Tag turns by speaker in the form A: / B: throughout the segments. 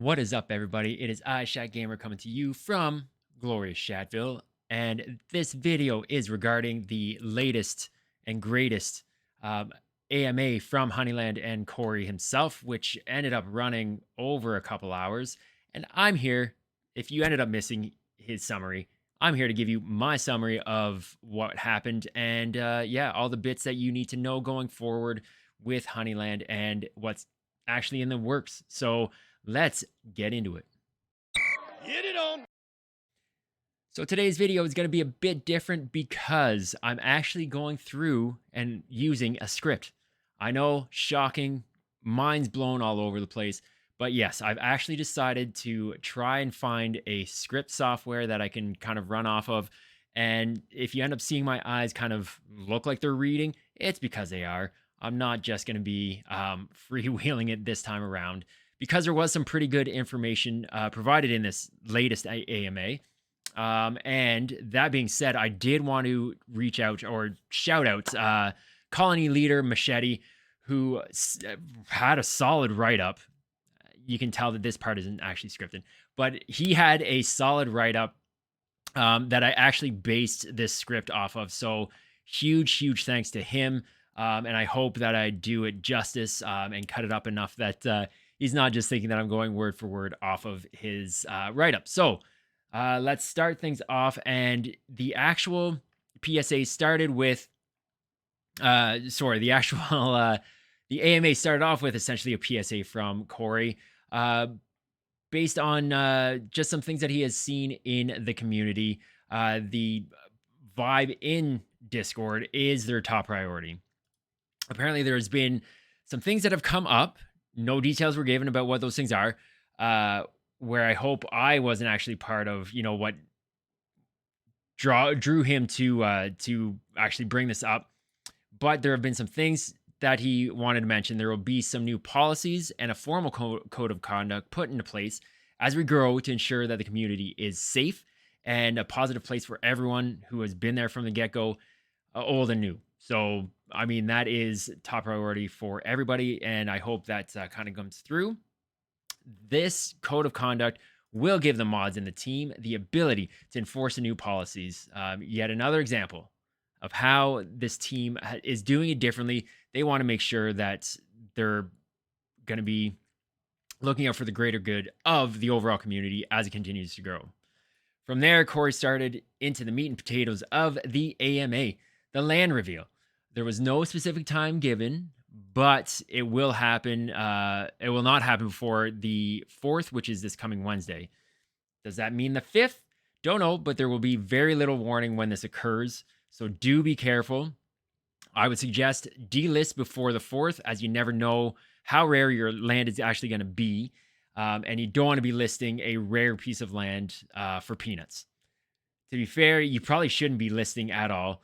A: What is up, everybody? It is I, Shat Gamer, coming to you from glorious Shatville, and this video is regarding the latest and greatest um, AMA from Honeyland and Corey himself, which ended up running over a couple hours. And I'm here, if you ended up missing his summary, I'm here to give you my summary of what happened and yeah, all the bits that you need to know going forward with Honeyland and what's actually in the works. So let's get into it.
B: Get it on.
A: So today's video is going to be a bit different because I'm actually going through and using a script. I know, shocking, minds blown all over the place, but yes, I've actually decided to try and find a script software that I can kind of run off of. And if you end up seeing my eyes kind of look like they're reading, it's because they are. I'm not just going to be freewheeling it this time around because there was some pretty good information provided in this latest AMA. And that being said, I did want to reach out or shout out colony leader Machete, who had a solid write up. You can tell that this part isn't actually scripted, but he had a solid write up that I actually based this script off of. So huge thanks to him. And I hope that I do it justice and cut it up enough that he's not just thinking that I'm going word for word off of his write up. So let's start things off. And the actual PSA started with, the actual, the AMA started off with essentially a PSA from Corey, based on just some things that he has seen in the community. The vibe in Discord is their top priority. Apparently, there's been some things that have come up. No details were given about what those things are. Where I hope I wasn't actually part of, what drew him to actually bring this up. But there have been some things that he wanted to mention. There will be some new policies and a formal code of conduct put into place as we grow to ensure that the community is safe and a positive place for everyone who has been there from the get-go, old and new. So, I mean, that is top priority for everybody, and I hope that kind of comes through. This code of conduct will give the mods and the team the ability to enforce the new policies. Yet another example of how this team is doing it differently. They want to make sure that they're going to be looking out for the greater good of the overall community as it continues to grow. From there, Corey started into the meat and potatoes of the AMA, the land reveal. There was no specific time given, but it will happen. It will not happen before the 4th, which is this coming Wednesday. Does that mean the 5th? Don't know, but there will be very little warning when this occurs. So do be careful. I would suggest delist before the 4th, as you never know how rare your land is actually going to be. And you don't want to be listing a rare piece of land for peanuts. To be fair, you probably shouldn't be listing at all.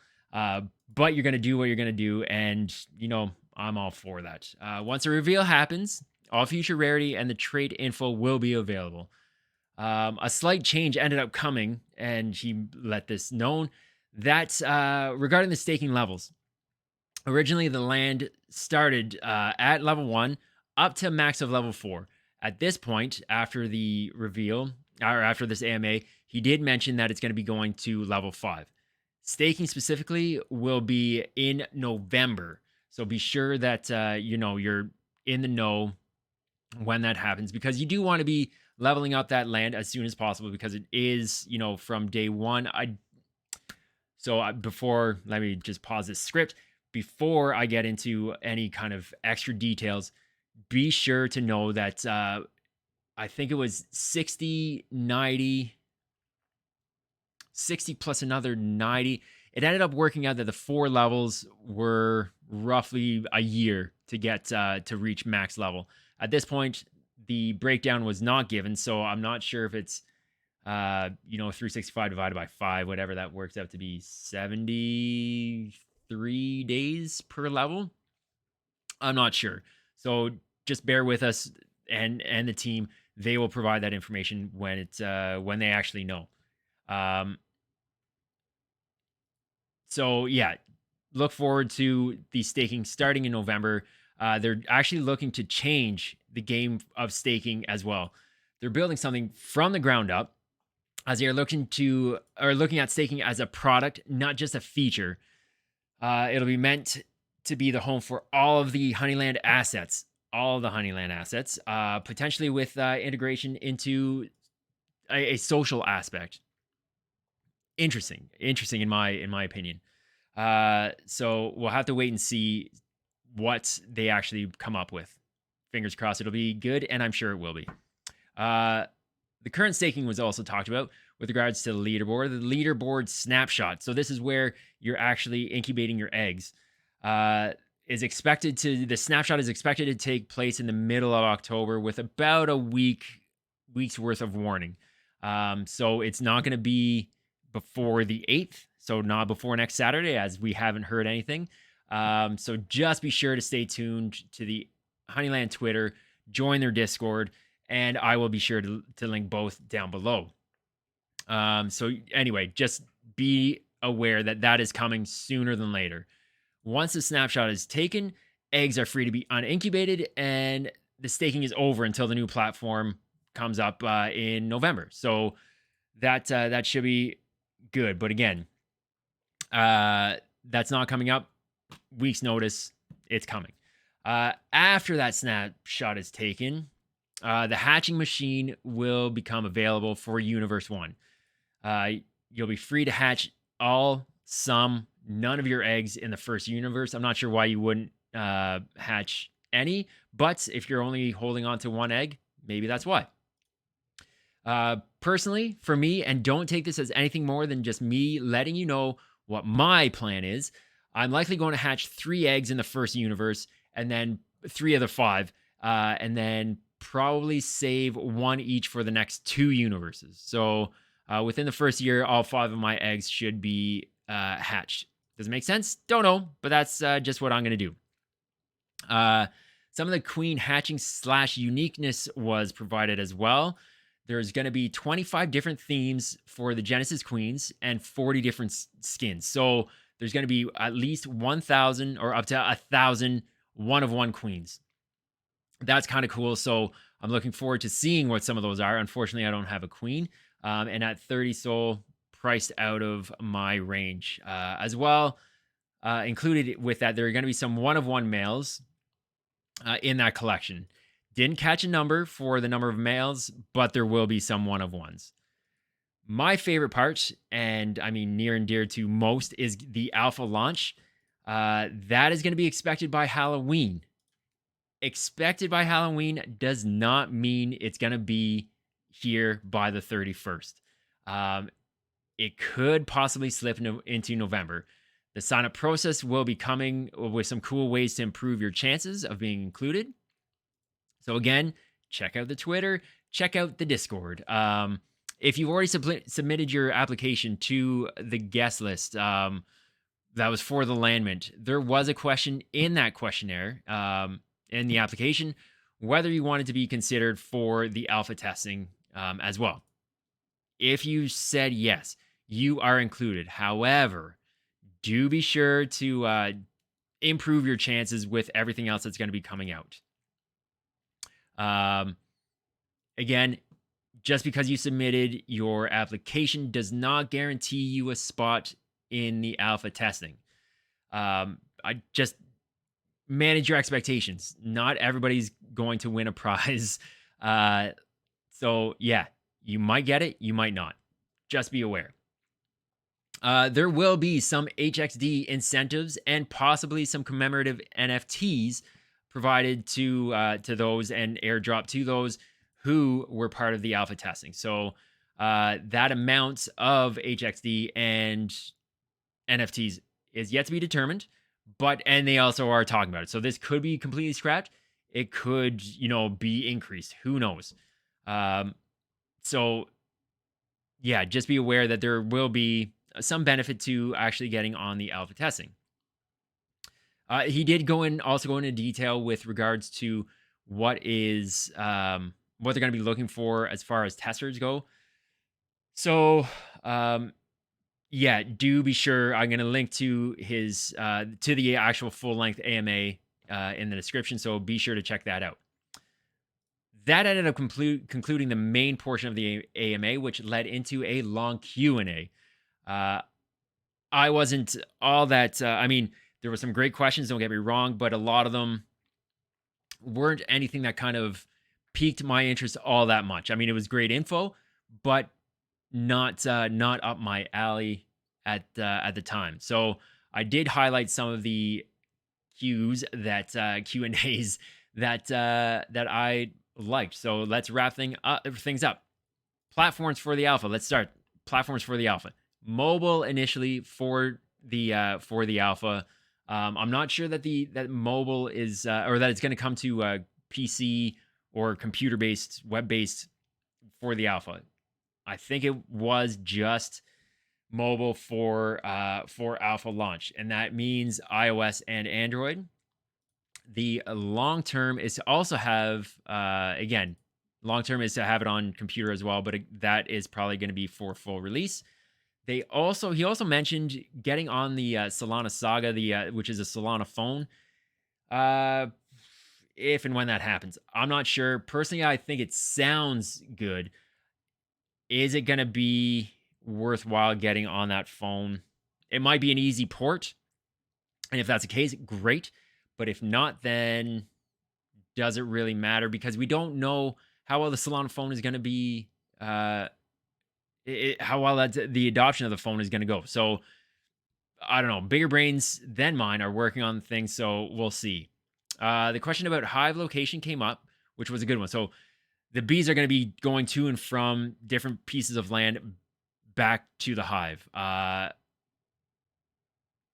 A: But you're going to do what you're going to do. And, I'm all for that. Once a reveal happens, all future rarity and the trade info will be available. A slight change ended up coming, and he let this known that regarding the staking levels. Originally, the land started at level 1 up to max of level 4. At this point, after the reveal, or after this AMA, he did mention that it's going to be going to level 5. Staking specifically will be in November. So be sure that, you're in the know when that happens, because you do want to be leveling up that land as soon as possible, because it is, from day one. Before, let me just pause this script. Before I get into any kind of extra details, be sure to know that I think it was 60, 90, 60 plus another 90. It ended up working out that the 4 levels were roughly a year to get to reach max level. At this point, the breakdown was not given, so I'm not sure if it's 365 divided by 5, whatever that works out to be, 73 days per level. I'm not sure. So just bear with us and the team. They will provide that information when when they actually know. So yeah, look forward to the staking starting in November. They're actually looking to change the game of staking as well. They're building something from the ground up, as they are looking at staking as a product, not just a feature. It'll be meant to be the home for all of the Honeyland assets, potentially with integration into a social aspect. Interesting in my opinion. So we'll have to wait and see what they actually come up with. Fingers crossed it'll be good, and I'm sure it will be. The current staking was also talked about with regards to the leaderboard snapshot. So this is where you're actually incubating your eggs. The snapshot is expected to take place in the middle of October with about a week's worth of warning. So it's not going to be before the 8th, so not before next Saturday, as we haven't heard anything. So just be sure to stay tuned to the Honeyland Twitter, join their Discord, and I will be sure to link both down below. So anyway, just be aware that is coming sooner than later. Once the snapshot is taken, eggs are free to be unincubated, and the staking is over until the new platform comes up in November. So that should be good. But again, that's not coming up. Week's notice, it's coming. After that snapshot is taken, the hatching machine will become available for Universe 1. You'll be free to hatch none of your eggs in the first universe. I'm not sure why you wouldn't hatch any, but if you're only holding on to one egg, maybe that's why. Personally, for me, and don't take this as anything more than just me letting you know what my plan is, I'm likely going to hatch 3 eggs in the first universe, and then 3 of the 5, and then probably save 1 each for the next 2 universes. So within the first year, all 5 of my eggs should be hatched. Does it make sense? Don't know, but that's just what I'm going to do. Some of the queen hatching / uniqueness was provided as well. There's going to be 25 different themes for the Genesis queens and 40 different skins. So there's going to be at least 1,000 or up to 1,000 one-of-one queens. That's kind of cool. So I'm looking forward to seeing what some of those are. Unfortunately, I don't have a queen. And at 30 soul, priced out of my range. As well, included with that, there are going to be some one-of-one males in that collection. Didn't catch a number for the number of males, but there will be some one-of-ones. My favorite part, and I mean near and dear to most, is the alpha launch. That is going to be expected by Halloween. Expected by Halloween does not mean it's going to be here by the 31st. It could possibly slip into November. The sign-up process will be coming with some cool ways to improve your chances of being included. So again, check out the Twitter, check out the Discord. If you've already submitted your application to the guest list, that was for the Landment, there was a question in that questionnaire, in the application, whether you wanted to be considered for the alpha testing as well. If you said yes, you are included. However, do be sure to improve your chances with everything else that's going to be coming out. Again, just because you submitted your application does not guarantee you a spot in the alpha testing. I just manage your expectations. Not everybody's going to win a prize. So yeah, you might get it, you might not. Just be aware. There will be some HXD incentives and possibly some commemorative NFTs provided to those and airdrop to those who were part of the alpha testing. So that amount of HXD and NFTs is yet to be determined, and they also are talking about it. So this could be completely scrapped. It could, be increased. Who knows? So yeah, just be aware that there will be some benefit to actually getting on the alpha testing. He did also go into detail with regards to what they're going to be looking for as far as testers go. So, yeah, do be sure. I'm going to link to his to the actual full length AMA in the description. So be sure to check that out. That ended up concluding the main portion of the AMA, which led into a long Q&A. I wasn't all that, I mean, there were some great questions, don't get me wrong, but a lot of them weren't anything that kind of piqued my interest all that much. I mean, it was great info, but not up my alley at the time. So I did highlight some of the Q and A's that I liked. So let's wrap things up. Platforms for the alpha. Let's start. Platforms for the alpha. Mobile initially for the alpha. I'm not sure that mobile is or that it's going to come to PC or computer based, web based for the alpha. I think it was just mobile for alpha launch, and that means iOS and Android. The long term is to also have again, long term is to have it on computer as well, but that is probably going to be for full release. He also mentioned getting on the Solana Saga, which is a Solana phone. If and when that happens, I'm not sure. Personally, I think it sounds good. Is it going to be worthwhile getting on that phone? It might be an easy port, and if that's the case, great. But if not, then does it really matter? Because we don't know how well the Solana phone is going to be. How well the adoption of the phone is going to go. So I don't know. Bigger brains than mine are working on things, so we'll see. The question about Hive Location came up, which was a good one. So the bees are going to be going to and from different pieces of land back to the hive.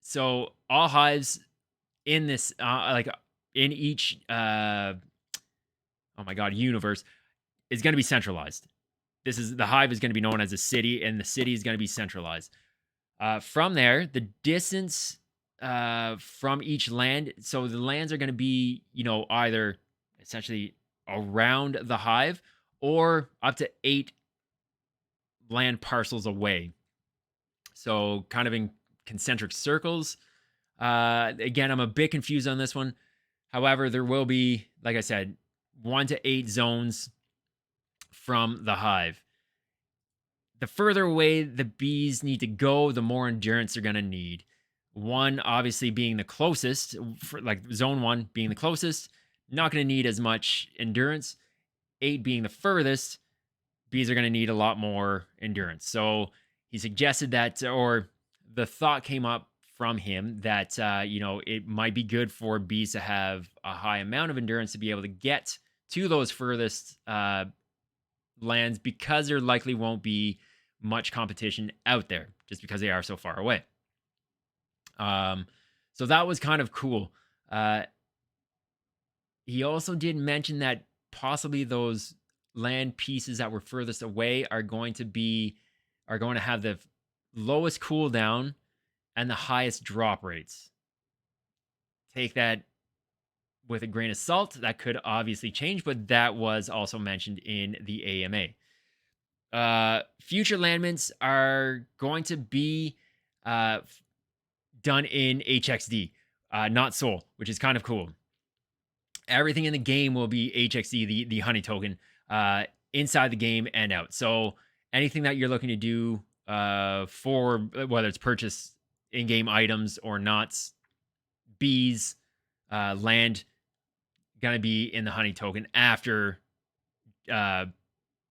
A: So all hives in this, like in each, oh my god, universe is going to be centralized. The hive is going to be known as a city, and the city is going to be centralized. From there, the distance from each land, so the lands are going to be, either essentially around the hive or up to 8 land parcels away. So kind of in concentric circles. Again, I'm a bit confused on this one. However, there will be, like I said, 1 to 8 zones from the hive. The further away the bees need to go, the more endurance they're going to need. 1 obviously being the closest, like zone 1 being the closest, not going to need as much endurance. 8 being the furthest, bees are going to need a lot more endurance. So he suggested that, or the thought came up from him that, it might be good for bees to have a high amount of endurance to be able to get to those furthest lands, because there likely won't be much competition out there just because they are so far away. So that was kind of cool. He also did mention that possibly those land pieces that were furthest away are going to have the lowest cooldown and the highest drop rates. Take that with a grain of salt. That could obviously change, but that was also mentioned in the AMA. Future landments are going to be done in HXD, not Sol, which is kind of cool. Everything in the game will be HXD, the honey token, inside the game and out. So anything that you're looking to do for whether it's purchase in-game items or not, bees, land, gonna be in the honey token after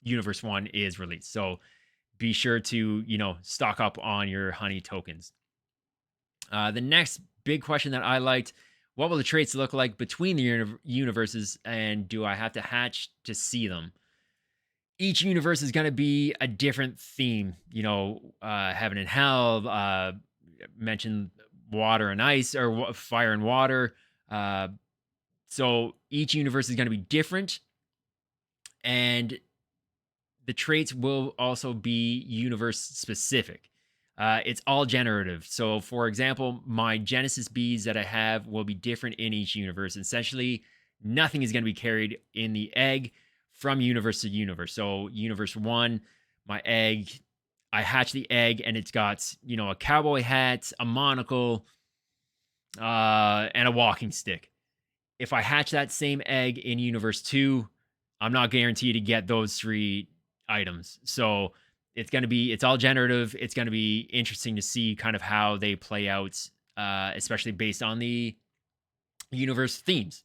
A: Universe 1 is released. So be sure to, stock up on your honey tokens. The next big question that I liked: what will the traits look like between the universes, and do I have to hatch to see them? Each universe is going to be a different theme. Heaven and hell, mentioned water and ice, or fire and water. So each universe is going to be different, and the traits will also be universe specific. It's all generative. So, for example, my Genesis bees that I have will be different in each universe. Essentially, nothing is going to be carried in the egg from universe to universe. So, universe 1, my egg, I hatch the egg, and it's got, a cowboy hat, a monocle, and a walking stick. If I hatch that same egg in universe 2, I'm not guaranteed to get those 3 items. So it's all generative. It's gonna be interesting to see kind of how they play out, especially based on the universe themes.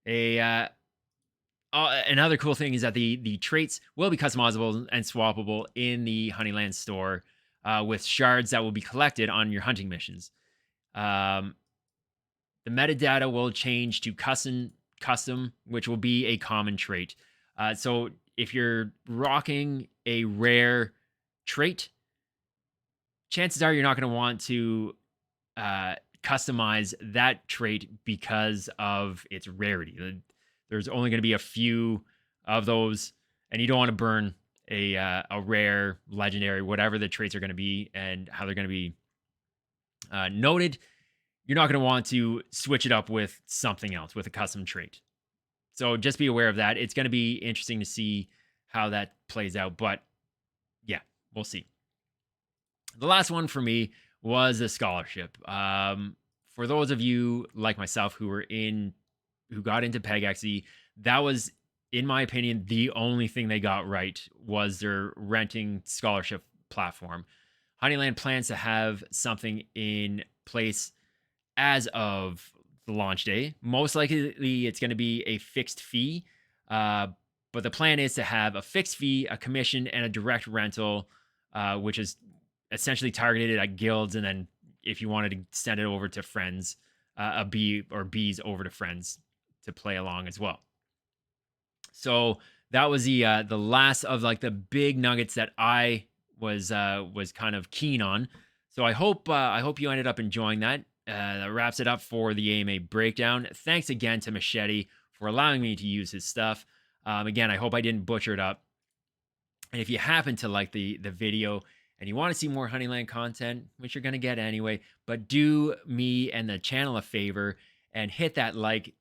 A: A Another cool thing is that the traits will be customizable and swappable in the Honeyland store, with shards that will be collected on your hunting missions. Um, the metadata will change to custom, which will be a common trait. So if you're rocking a rare trait, chances are you're not going to want to uh, customize that trait because of its rarity. There's only going to be a few of those, and you don't want to burn a rare, legendary, whatever the traits are going to be and how they're going to be noted. You're not going to want to switch it up with something else, with a custom trait. So just be aware of that. It's going to be interesting to see how that plays out. But yeah, we'll see. The last one for me was a scholarship. For those of you like myself who got into PegXE, that was, in my opinion, the only thing they got right was their renting scholarship platform. Honeyland plans to have something in place as of the launch day. Most likely, it's going to be a fixed fee, but the plan is to have a fixed fee, a commission, and a direct rental, which is essentially targeted at guilds, and then if you wanted to send it over to friends, a B or Bs over to friends to play along as well. So that was the last of like the big nuggets that I was kind of keen on. So I hope you ended up enjoying that. That wraps it up for the AMA breakdown. Thanks again to Machete for allowing me to use his stuff. Again, I hope I didn't butcher it up. And if you happen to like the video and you want to see more Honeyland content, which you're going to get anyway, but do me and the channel a favor and hit that like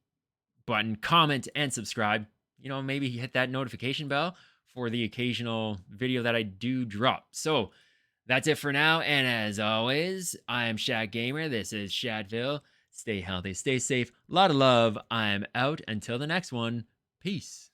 A: button, comment, and subscribe. You know, maybe hit that notification bell for the occasional video that I do drop. So that's it for now. And as always, I am Shad Gamer. This is Shadville. Stay healthy, stay safe. A lot of love. I'm out. Until the next one. Peace.